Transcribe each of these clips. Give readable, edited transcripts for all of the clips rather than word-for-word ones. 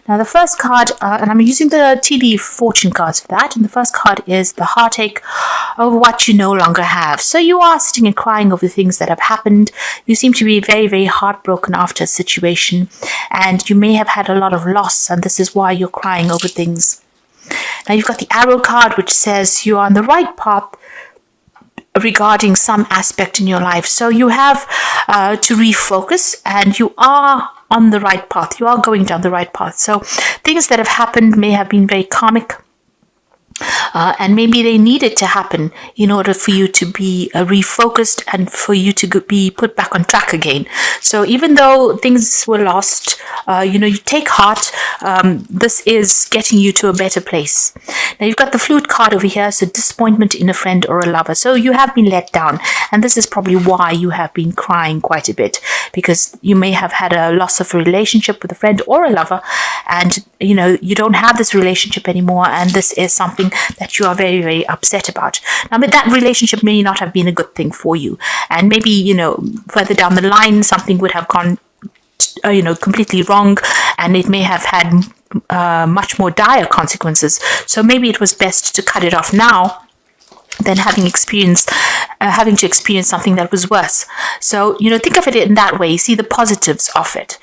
Now, the first card, and I'm using the tea leaf fortune cards for that, and the first card is the heartache over what you no longer have. So you are sitting and crying over things that have happened. You seem to be very, very heartbroken after a situation, and you may have had a lot of loss, and this is why you're crying over things. Now, you've got the arrow card, which says you are on the right path regarding some aspect in your life. So you have to refocus, and you are on the right path. You are going down the right path. So things that have happened may have been very karmic, and maybe they needed to happen in order for you to be refocused and for you to be put back on track again. So even though things were lost, you take heart. This is getting you to a better place. Now, you've got the flute card over here, so disappointment in a friend or a lover. So you have been let down, and this is probably why you have been crying quite a bit, because you may have had a loss of a relationship with a friend or a lover, and you don't have this relationship anymore, and this is something that you are very, very upset about. Now, but that relationship may not have been a good thing for you, and maybe further down the line something would have gone completely wrong, and it may have had much more dire consequences. So maybe it was best to cut it off now than having to experience something that was worse. So, think of it in that way. See the positives of it.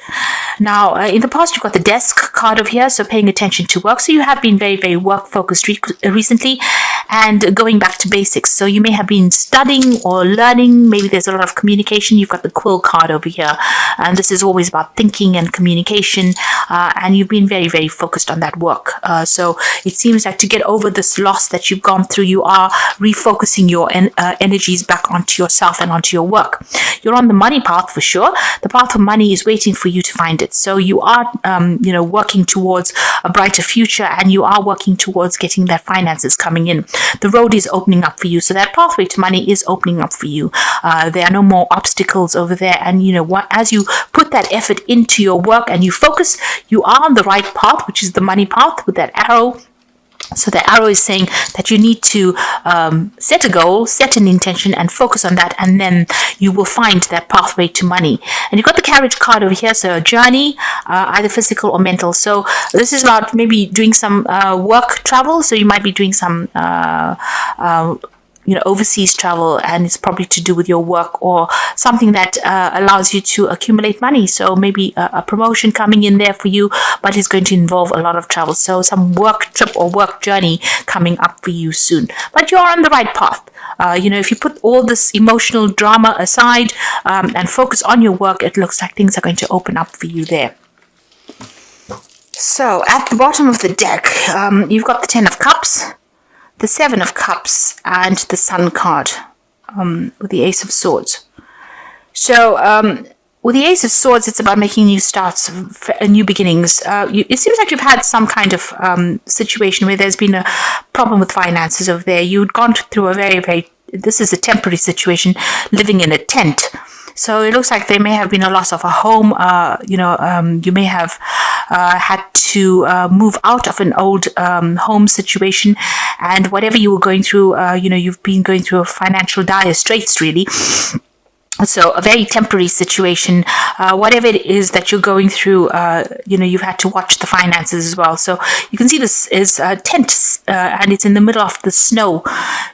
Now, in the past, you've got the desk card over here, so paying attention to work. So you have been very, very work-focused recently, and going back to basics. So you may have been studying or learning. Maybe there's a lot of communication. You've got the quill card over here, and this is always about thinking and communication, and you've been very, very focused on that work. So it seems like to get over this loss that you've gone through, you are refocusing your energies back onto yourself and onto your work. You're on the money path for sure. The path of money is waiting for you to find it. So you are, working towards a brighter future, and you are working towards getting that finances coming in. The road is opening up for you. So that pathway to money is opening up for you. There are no more obstacles over there. And, as you put that effort into your work and you focus, you are on the right path, which is the money path with that arrow. So the arrow is saying that you need to set a goal, set an intention, and focus on that, and then you will find that pathway to money. And you've got the carriage card over here, so a journey, either physical or mental. So this is about maybe doing some work travel. So you might be doing some overseas travel, and it's probably to do with your work or something that allows you to accumulate money. So maybe a promotion coming in there for you, but it's going to involve a lot of travel. So some work trip or work journey coming up for you soon. But you're on the right path. If you put all this emotional drama aside and focus on your work, it looks like things are going to open up for you there. So at the bottom of the deck, you've got the 10 of Cups, the 7 of Cups, and the Sun card with the Ace of Swords. So with the Ace of Swords, it's about making new starts, new beginnings. It seems like you've had some kind of situation where there's been a problem with finances over there. You'd gone through a very, very, this is a temporary situation, living in a tent. So it looks like there may have been a loss of a home. You may have had to move out of an old home situation, and whatever you were going through, you've been going through a financial dire straits, really. So a very temporary situation, whatever it is that you're going through, you've had to watch the finances as well. So you can see this is a tent, and it's in the middle of the snow.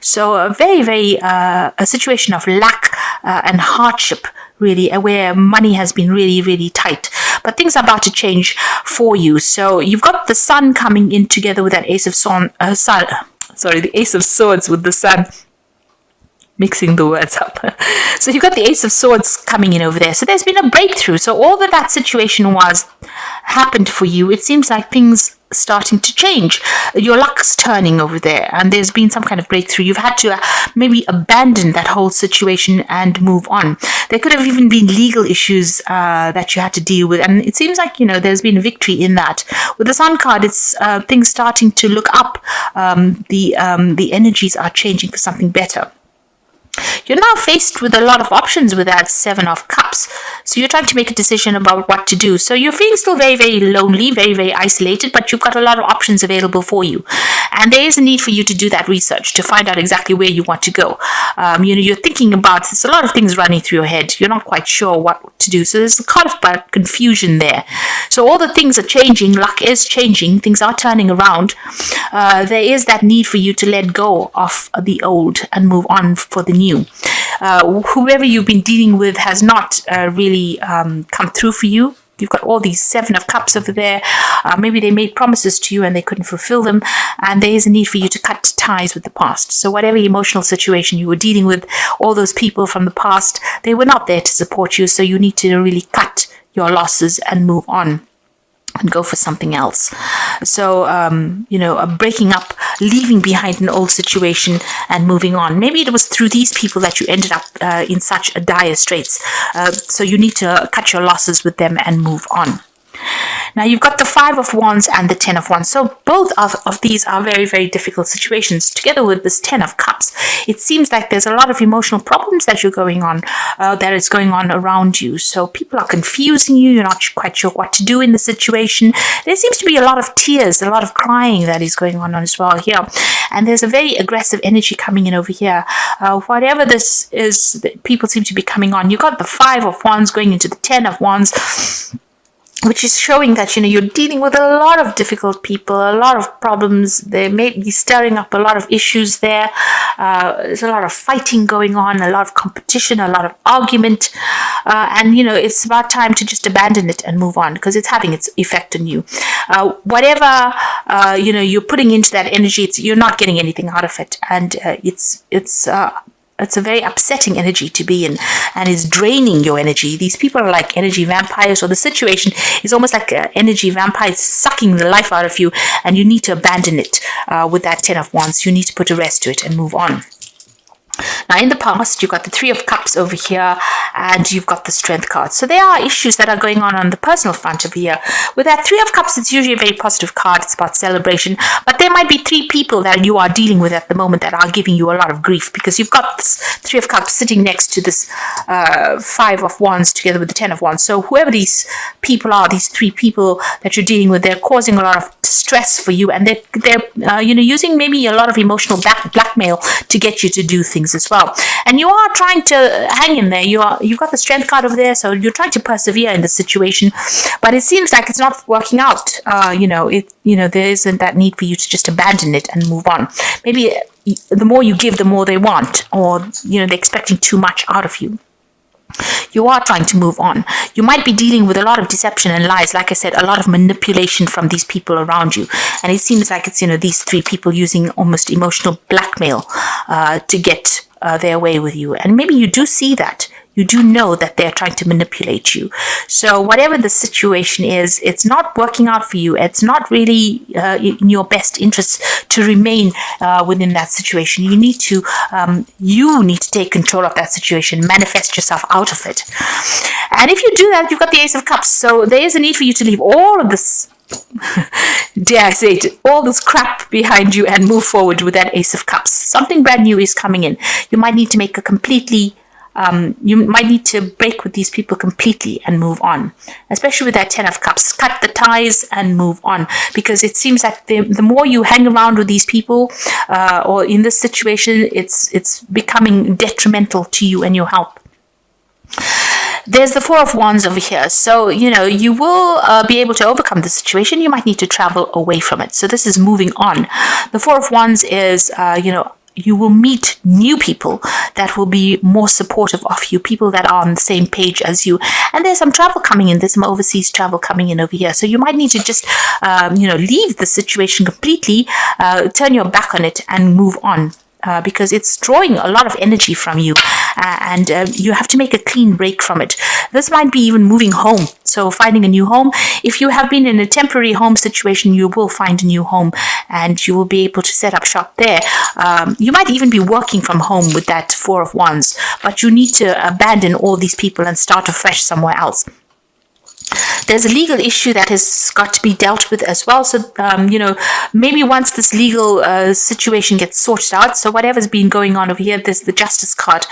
So a very, very, a situation of lack and hardship, really, where money has been really, really tight. But things are about to change for you. So you've got the Sun coming in together with that Ace of the Ace of Swords with the Sun. Mixing the words up. So you've got the Ace of Swords coming in over there. So there's been a breakthrough. So all that situation happened for you. It seems like things starting to change. Your luck's turning over there, and there's been some kind of breakthrough. You've had to maybe abandon that whole situation and move on. There could have even been legal issues that you had to deal with, and it seems like there's been a victory in that. With the Sun card, it's things starting to look up. The energies are changing for something better. You're now faced with a lot of options with that 7 of Cups. So you're trying to make a decision about what to do. So you're feeling still very, very lonely, very, very isolated, but you've got a lot of options available for you. And there is a need for you to do that research to find out exactly where you want to go. You're thinking about, there's a lot of things running through your head. You're not quite sure what to do. So there's a kind of confusion there. So all the things are changing. Luck is changing. Things are turning around. There is that need for you to let go of the old and move on for the new. Whoever you've been dealing with has not really come through for you. You've got all these 7 of Cups over there. Maybe they made promises to you and they couldn't fulfill them. And there is a need for you to cut ties with the past. So whatever emotional situation you were dealing with, all those people from the past, they were not there to support you. So you need to really cut your losses and move on and go for something else. So, breaking up, leaving behind an old situation and moving on. Maybe it was through these people that you ended up in such a dire straits. So you need to cut your losses with them and move on. Now you've got the 5 of Wands and the 10 of Wands. So both of these are very, very difficult situations. Together with this 10 of Cups, it seems like there's a lot of emotional problems that is going on around you. So people are confusing you. You're not quite sure what to do in the situation. There seems to be a lot of tears, a lot of crying that is going on as well here. And there's a very aggressive energy coming in over here. Whatever this is, people seem to be coming on. You've got the 5 of Wands going into the 10 of Wands, which is showing that, you're dealing with a lot of difficult people, a lot of problems. They may be stirring up a lot of issues there. There's a lot of fighting going on, a lot of competition, a lot of argument. And it's about time to just abandon it and move on because it's having its effect on you. Whatever, you're putting into that energy, you're not getting anything out of it. And it's a very upsetting energy to be in and is draining your energy. These people are like energy vampires, or the situation is almost like energy vampires sucking the life out of you, and you need to abandon it with that 10 of Wands. You need to put a rest to it and move on. Now, in the past, you've got the 3 of Cups over here, and you've got the Strength card. So there are issues that are going on the personal front over here. With that 3 of Cups, it's usually a very positive card. It's about celebration. But there might be 3 people that you are dealing with at the moment that are giving you a lot of grief, because you've got this 3 of Cups sitting next to this 5 of Wands together with the 10 of Wands. So whoever these people are, these 3 people that you're dealing with, they're causing a lot of stress for you, and they're using maybe a lot of emotional blackmail to get you to do things as well. And you are trying to hang in there. You've got the Strength card over there, so you're trying to persevere in the situation, but it seems like it's not working out. There isn't that need for you to just abandon it and move on. Maybe the more you give, the more they want, or they're expecting too much out of you. You are trying to move on. You might be dealing with a lot of deception and lies. Like I said, a lot of manipulation from these people around you. And it seems like it's, these 3 people using almost emotional blackmail to get their way with you. And maybe you do see that. You do know that they're trying to manipulate you. So whatever the situation is, it's not working out for you. It's not really in your best interest to remain within that situation. You need to take control of that situation, manifest yourself out of it. And if you do that, you've got the Ace of Cups. So there is a need for you to leave all of this, dare I say it, all this crap behind you and move forward with that Ace of Cups. Something brand new is coming in. You might need to make you might need to break with these people completely and move on, especially with that 10 of Cups. Cut the ties and move on, because it seems like the more you hang around with these people, or in this situation, it's becoming detrimental to you and your health. There's the 4 of Wands over here. So, you will be able to overcome the situation. You might need to travel away from it. So this is moving on. The 4 of Wands is, you will meet new people that will be more supportive of you, people that are on the same page as you. And there's some travel coming in. There's some overseas travel coming in over here. So you might need to just, leave the situation completely, turn your back on it and move on. Because it's drawing a lot of energy from you, and you have to make a clean break from it. This might be even moving home, so finding a new home. If you have been in a temporary home situation, you will find a new home, and you will be able to set up shop there. You might even be working from home with that 4 of Wands, but you need to abandon all these people and start afresh somewhere else. there's a legal issue that has got to be dealt with as well. So, maybe once this legal situation gets sorted out, so whatever's been going on over here, there's the justice card.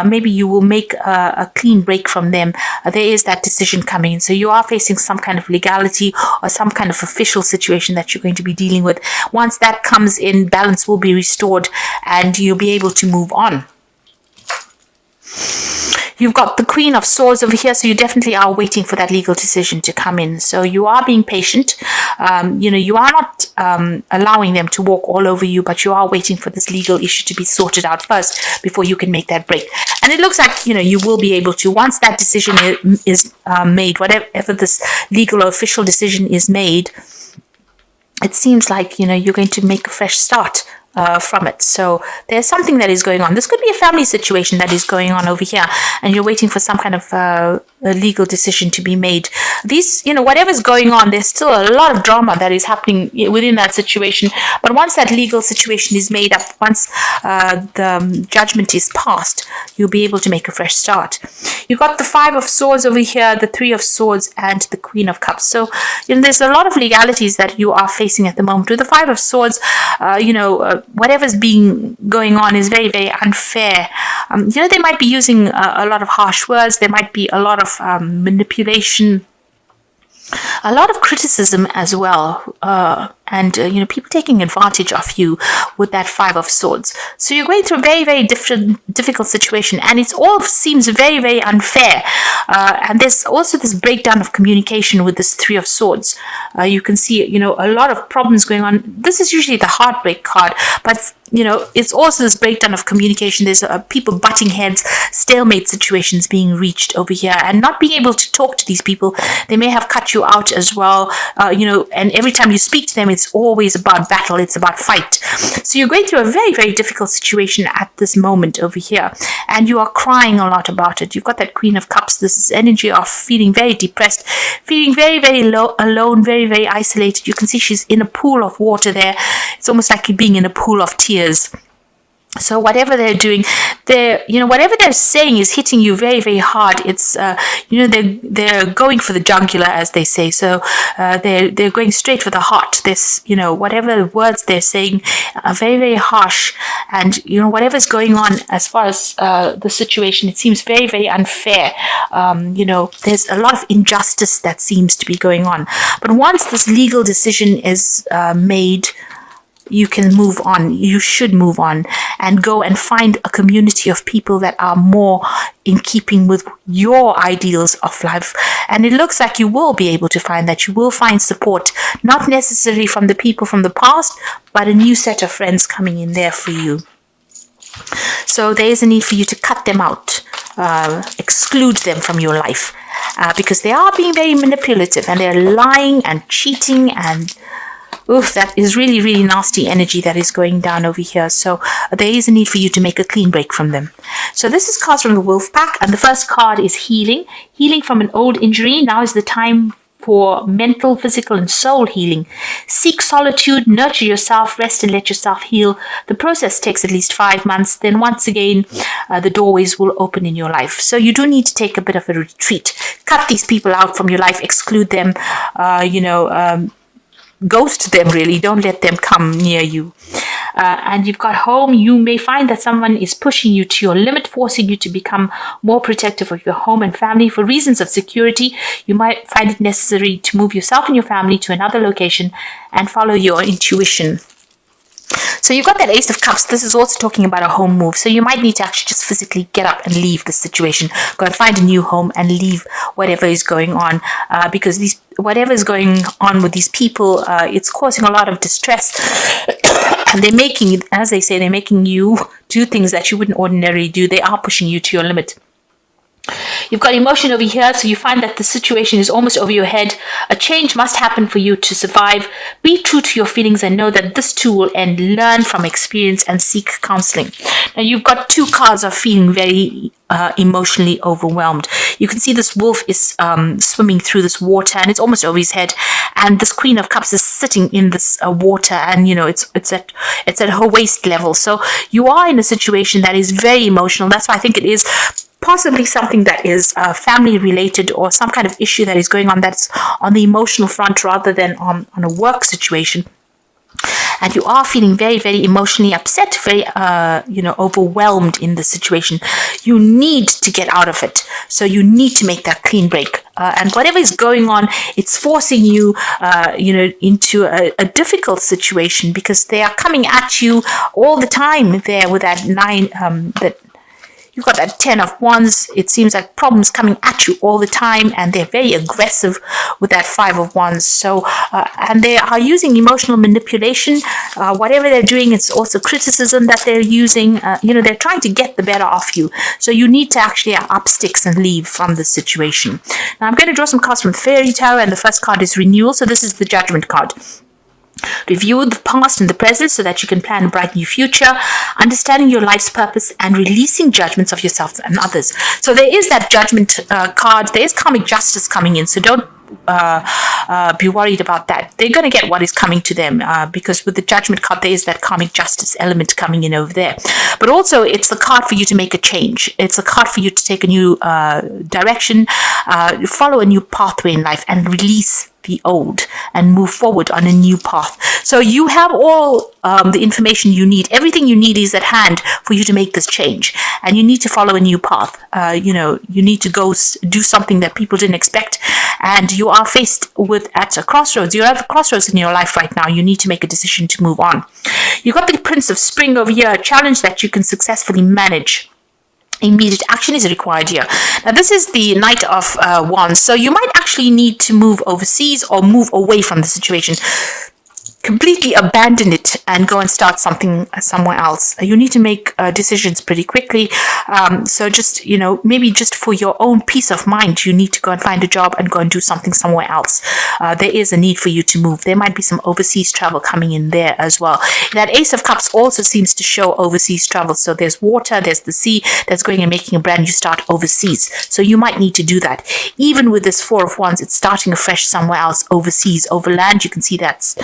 Maybe you will make a clean break from them. There is that decision coming in. So you are facing some kind of legality or some kind of official situation that you're going to be dealing with. Once that comes in, balance will be restored and you'll be able to move on. You've got the Queen of Swords over here, so you definitely are waiting for that legal decision to come in. So you are being patient. You are not allowing them to walk all over you, but you are waiting for this legal issue to be sorted out first before you can make that break. And it looks like, you will be able to, once that decision is made, whatever this legal or official decision is made, it seems like, you're going to make a fresh start from it. So there's something that is going on. This could be a family situation that is going on over here, and you're waiting for some kind of a legal decision to be made. These, whatever's going on, there's still a lot of drama that is happening within that situation. But once that legal situation is made up, once the judgment is passed, you'll be able to make a fresh start. You've got the Five of Swords over here, the Three of Swords, and the Queen of Cups. So, there's a lot of legalities that you are facing at the moment. With the Five of Swords, whatever's going on is very, very unfair. They might be using a lot of harsh words. There might be a lot of manipulation, a lot of criticism as well, and people taking advantage of you with that Five of Swords. So you're going through a very, very difficult situation, and it all seems very, very unfair. And there's also this breakdown of communication with this Three of Swords. You can see, a lot of problems going on. This is usually the heartbreak card, but it's also this breakdown of communication. There's people butting heads, stalemate situations being reached over here, and not being able to talk to these people. They may have cut you out as well, and every time you speak to them, it's always about battle, it's about fight. So you're going through a very, very difficult situation at this moment over here, and you are crying a lot about it. You've got that Queen of Cups, this energy of feeling very depressed, feeling very, very alone, very, very isolated. You can see she's in a pool of water there. It's almost like you're being in a pool of tears. So whatever they're doing, whatever they're saying is hitting you very, very hard. It's they're going for the jugular, as they say. So they're going straight for the heart. This whatever words they're saying are very, very harsh, and whatever's going on as far as the situation, it seems very, very unfair. There's a lot of injustice that seems to be going on. But once this legal decision is made, you can move on. You should move on and go and find a community of people that are more in keeping with your ideals of life. And it looks like you will be able to find that. You will find support, not necessarily from the people from the past, but a new set of friends coming in there for you. So there is a need for you to cut them out, exclude them from your life, because they are being very manipulative and they're lying and cheating, and that is really, really nasty energy that is going down over here. So there is a need for you to make a clean break from them. So this is cards from the Wolf Pack, and the first card is healing. Healing from an old injury. Now is the time for mental, physical, and soul healing. Seek solitude, nurture yourself, rest and let yourself heal. The process takes at least 5 months. Then once again, the doorways will open in your life. So you do need to take a bit of a retreat. Cut these people out from your life, exclude them, ghost them, really. Don't let them come near you. And you've got home. You may find that someone is pushing you to your limit, forcing you to become more protective of your home and family. For reasons of security, you might find it necessary to move yourself and your family to another location and follow your intuition. So you've got that Ace of Cups. This is also talking about a home move. So you might need to actually just physically get up and leave the situation. Go and find a new home and leave whatever is going on, because whatever is going on with these people, it's causing a lot of distress. And they're making, as they say, they're making you do things that you wouldn't ordinarily do. They are pushing you to your limit. You've got emotion over here, so you find that the situation is almost over your head. A change must happen for you to survive. Be true to your feelings and know that this too will end. Learn from experience and seek counseling. Now you've got two cards of feeling very emotionally overwhelmed. You can see this wolf is swimming through this water, and it's almost over his head. And this Queen of Cups is sitting in this water, and it's at her waist level. So you are in a situation that is very emotional. That's why I think it is possibly something that is family related, or some kind of issue that is going on that's on the emotional front rather than on a work situation. And you are feeling very, very emotionally upset, very, overwhelmed in the situation. You need to get out of it. So you need to make that clean break. And whatever is going on, it's forcing you, into a difficult situation, because they are coming at you all the time there with that you've got that 10 of Wands. It seems like problems coming at you all the time, and they're very aggressive with that 5 of Wands. So, and they are using emotional manipulation. Whatever they're doing, it's also criticism that they're using. They're trying to get the better of you. So you need to actually up sticks and leave from this situation. Now, I'm going to draw some cards from Fairy Tarot, and the first card is Renewal. So this is the Judgment card. Review the past and the present so that you can plan a bright new future, understanding your life's purpose, and releasing judgments of yourself and others. So there is that judgment card. There is karmic justice coming in. So don't be worried about that. They're going to get what is coming to them, because with the Judgment card, there is that karmic justice element coming in over there. But also, it's a card for you to make a change. It's a card for you to take a new direction, follow a new pathway in life, and release the old and move forward on a new path. So you have all the information you need. Everything you need is at hand for you to make this change, and you need to follow a new path. You need to go do something that people didn't expect, and you are faced with at a crossroads. You're at a crossroads in your life right now. You need to make a decision to move on. You got the Prince of Spring over here, a challenge that you can successfully manage. Immediate action is required here. Now, this is the Knight of Wands. So you might actually need to move overseas or move away from the situation. Completely abandon it and go and start something somewhere else. You need to make decisions pretty quickly. So just, maybe just for your own peace of mind, you need to go and find a job and go and do something somewhere else. There is a need for you to move. There might be some overseas travel coming in there as well. That Ace of Cups also seems to show overseas travel. So there's water, there's the sea that's going and making a brand new start overseas. So you might need to do that. Even with this 4 of Wands, it's starting afresh somewhere else overseas, over land. You can see that's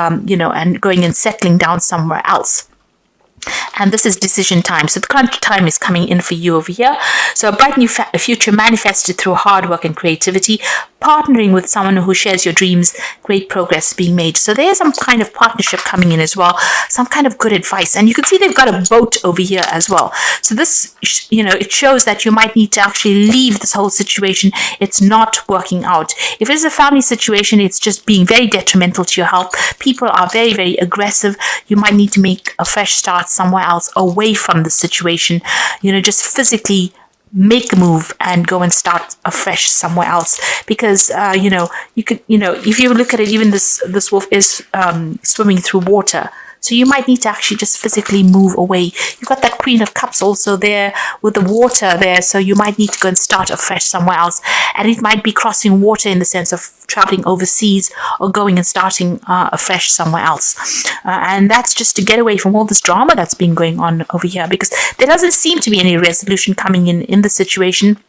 and going and settling down somewhere else. And this is decision time. So the crunch time is coming in for you over here. So a bright new future manifested through hard work and creativity, partnering with someone who shares your dreams, great progress being made. So there's some kind of partnership coming in as well, some kind of good advice. And you can see they've got a boat over here as well. So this, it shows that you might need to actually leave this whole situation. It's not working out. If it's a family situation, it's just being very detrimental to your health. People are very, very aggressive. You might need to make a fresh start somewhere else away from the situation, just physically make a move and go and start afresh somewhere else, because you could, if you look at it, even this wolf is swimming through water. So you might need to actually just physically move away. You've got that Queen of Cups also there with the water there. So you might need to go and start afresh somewhere else. And it might be crossing water in the sense of traveling overseas or going and starting afresh somewhere else. And that's just to get away from all this drama that's been going on over here, because there doesn't seem to be any resolution coming in the situation.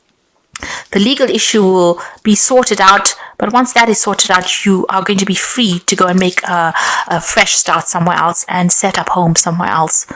The legal issue will be sorted out, but once that is sorted out, you are going to be free to go and make a fresh start somewhere else and set up home somewhere else.